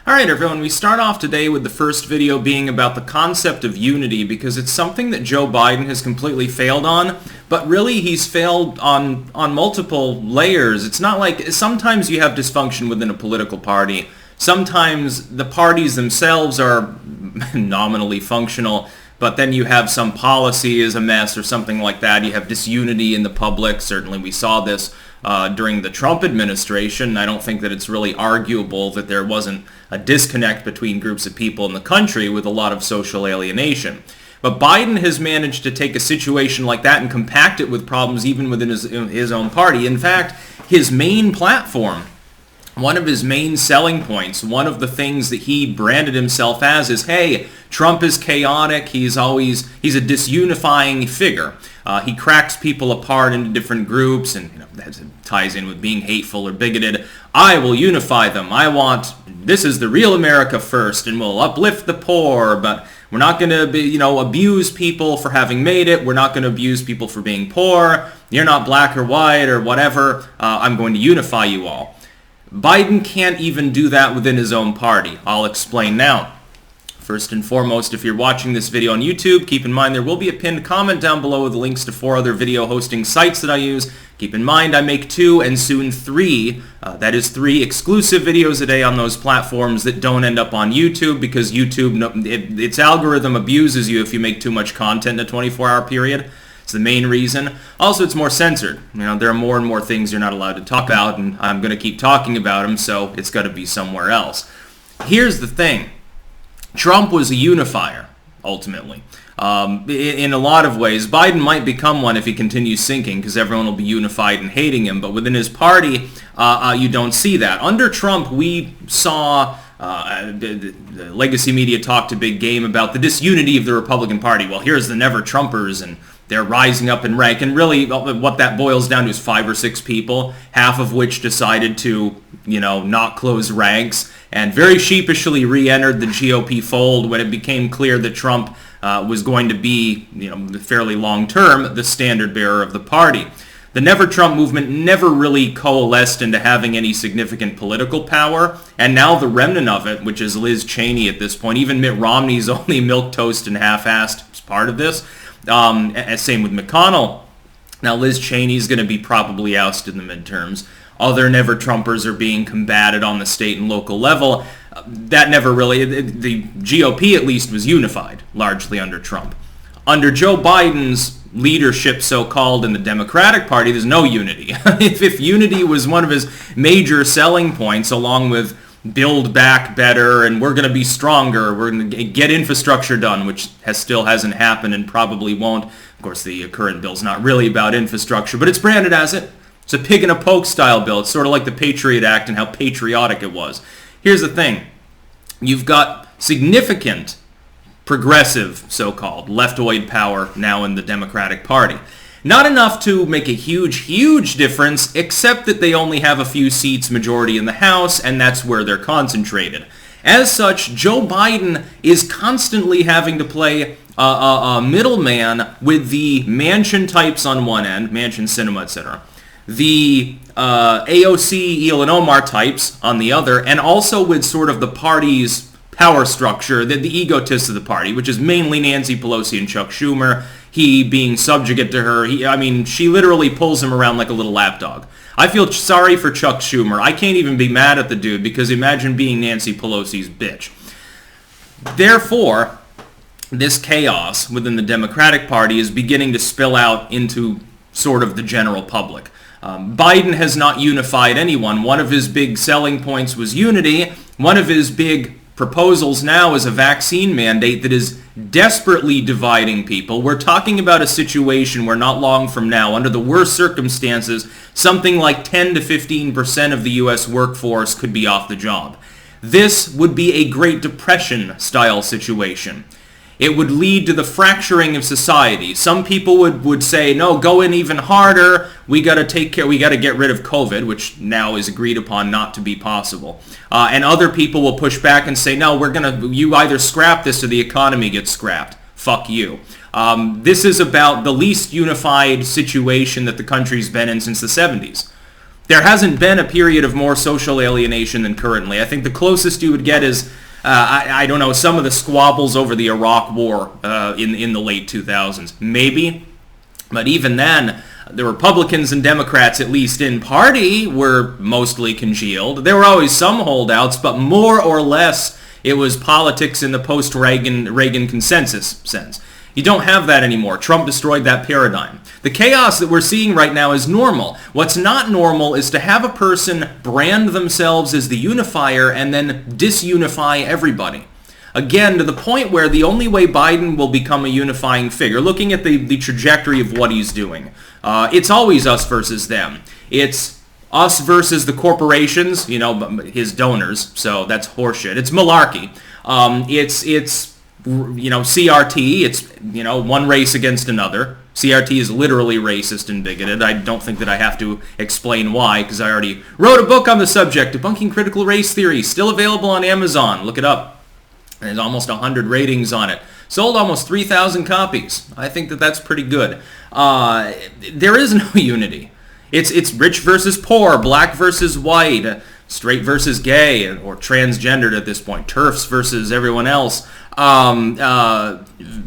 Alright everyone, we start off today with the first video being about the concept of unity because it's something that Joe Biden has completely failed on, but really he's failed on multiple layers. It's not like, sometimes you have dysfunction within a political party, sometimes the parties themselves are nominally functional, but then you have some policy is a mess or something like that. You have disunity in the public. Certainly we saw this during the Trump administration. I don't think that it's really arguable that there wasn't a disconnect between groups of people in the country with a lot of social alienation. But Biden has managed to take a situation like that and compact it with problems even within his own party. In fact, his main platform, one of his main selling points, one of the things that he branded himself as is, hey, Trump is chaotic, he's a disunifying figure. He cracks people apart into different groups, and that ties in with being hateful or bigoted. I will unify them. This is the real America first, and we'll uplift the poor, but we're not going to abuse people for having made it. We're not going to abuse people for being poor. You're not black or white or whatever. I'm going to unify you all. Biden can't even do that within his own party. I'll explain now. First and foremost, if you're watching this video on YouTube, keep in mind there will be a pinned comment down below with links to 4 other video hosting sites that I use. Keep in mind I make 2 and soon 3, that is 3 exclusive videos a day on those platforms that don't end up on YouTube because YouTube, its algorithm abuses you if you make too much content in a 24-hour period. It's the main reason. Also, it's more censored. There are more and more things you're not allowed to talk about, and I'm going to keep talking about them, so it's got to be somewhere else. Here's the thing. Trump was a unifier, ultimately. In a lot of ways, Biden might become one if he continues sinking because everyone will be unified and hating him, but within his party, you don't see that. Under Trump, we saw the legacy media talked a big game about the disunity of the Republican Party. Well, here's the never-Trumpers, and they're rising up in rank, and really what that boils down to is 5 or 6 people, half of which decided to, not close ranks, and very sheepishly re-entered the GOP fold when it became clear that Trump was going to be, fairly long-term, the standard bearer of the party. The Never Trump movement never really coalesced into having any significant political power, and now the remnant of it, which is Liz Cheney at this point, even Mitt Romney's only milquetoast and half-assed as part of this. Same with McConnell. Now Liz Cheney's going to be probably ousted in the midterms. Other never-Trumpers are being combated on the state and local level. That never really, the GOP at least was unified, largely under Trump. Under Joe Biden's leadership, so-called, in the Democratic Party, there's no unity. If unity was one of his major selling points, along with build back better and we're going to be stronger, we're going to get infrastructure done, which still hasn't happened and probably won't. Of course, the current bill's not really about infrastructure, but it's branded as it. It's a pig in a poke style bill. It's sort of like the Patriot Act and how patriotic it was. Here's the thing. You've got significant progressive, so-called, leftoid power now in the Democratic Party. Not enough to make a huge difference, except that they only have a few seats majority in the House, and that's where they're concentrated. As such, Joe Biden is constantly having to play a middleman with the Manchin types on one end, Manchin Cinema, etc., the AOC, Elon Omar types on the other, and also with sort of the party's power structure, the egotists of the party, which is mainly Nancy Pelosi and Chuck Schumer, he being subjugate to her. She literally pulls him around like a little lapdog. I feel sorry for Chuck Schumer. I can't even be mad at the dude because imagine being Nancy Pelosi's bitch. Therefore, this chaos within the Democratic Party is beginning to spill out into sort of the general public. Biden has not unified anyone. One of his big selling points was unity. One of his big proposals now is a vaccine mandate that is desperately dividing people. We're talking about a situation where not long from now, under the worst circumstances, something like 10 to 15% of the U.S. workforce could be off the job. This would be a Great Depression-style situation. It would lead to the fracturing of society. Some people would say, no, go in even harder. We got to get rid of COVID, which now is agreed upon not to be possible. And other people will push back and say, no, you either scrap this or the economy gets scrapped. Fuck you. This is about the least unified situation that the country's been in since the 70s. There hasn't been a period of more social alienation than currently. I think the closest you would get is, I don't know, some of the squabbles over the Iraq War in the late 2000s. Maybe. But even then, the Republicans and Democrats, at least in party, were mostly congealed. There were always some holdouts, but more or less it was politics in the post-Reagan consensus sense. You don't have that anymore. Trump destroyed that paradigm. The chaos that we're seeing right now is normal. What's not normal is to have a person brand themselves as the unifier and then disunify everybody. Again, to the point where the only way Biden will become a unifying figure, looking at the trajectory of what he's doing, it's always us versus them. It's us versus the corporations, his donors, so that's horseshit. It's malarkey. It's CRT, it's, one race against another. CRT is literally racist and bigoted. I don't think that I have to explain why, because I already wrote a book on the subject, Debunking Critical Race Theory, still available on Amazon. Look it up. There's almost 100 ratings on it. Sold almost 3,000 copies. I think that that's pretty good. There is no unity. It's rich versus poor, black versus white, straight versus gay, or transgendered at this point, TERFs versus everyone else.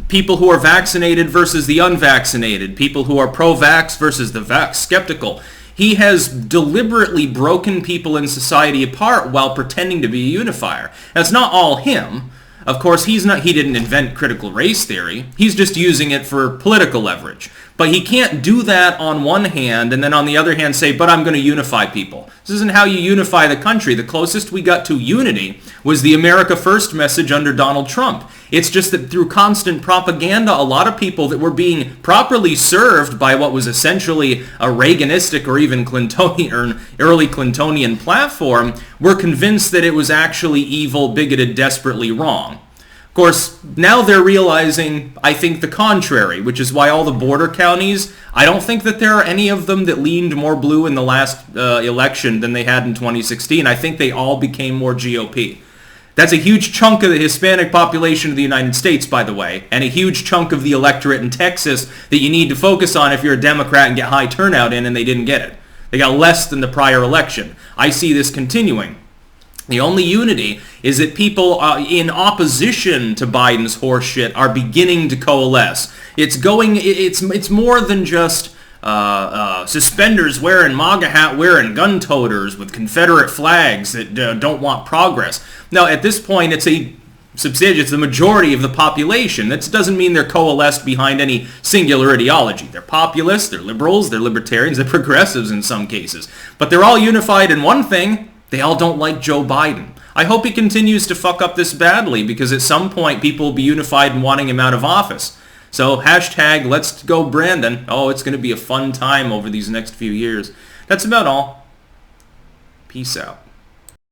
People who are vaccinated versus the unvaccinated, people who are pro-vax versus the vax skeptical. He has deliberately broken people in society apart while pretending to be a unifier. That's not all him. Of course, he didn't invent critical race theory. He's just using it for political leverage. But he can't do that on one hand and then on the other hand say, but I'm going to unify people. This isn't how you unify the country. The closest we got to unity was the America First message under Donald Trump. It's just that through constant propaganda, a lot of people that were being properly served by what was essentially a Reaganistic or even Clintonian or early Clintonian platform were convinced that it was actually evil, bigoted, desperately wrong. Of course, now they're realizing, I think, the contrary, which is why all the border counties, I don't think that there are any of them that leaned more blue in the last election than they had in 2016. I think they all became more GOP. That's a huge chunk of the Hispanic population of the United States, by the way, and a huge chunk of the electorate in Texas that you need to focus on if you're a Democrat and get high turnout in, and they didn't get it. They got less than the prior election. I see this continuing. The only unity is that people in opposition to Biden's horseshit are beginning to coalesce. It's more than just suspenders wearing, MAGA hat wearing gun toters with Confederate flags that don't want progress. No, at this point, it's the majority of the population. That doesn't mean they're coalesced behind any singular ideology. They're populists, they're liberals, they're libertarians, they're progressives in some cases. But they're all unified in one thing. They all don't like Joe Biden. I hope he continues to fuck up this badly, because at some point people will be unified in wanting him out of office. So hashtag let's go Brandon. Oh, it's going to be a fun time over these next few years. That's about all. Peace out.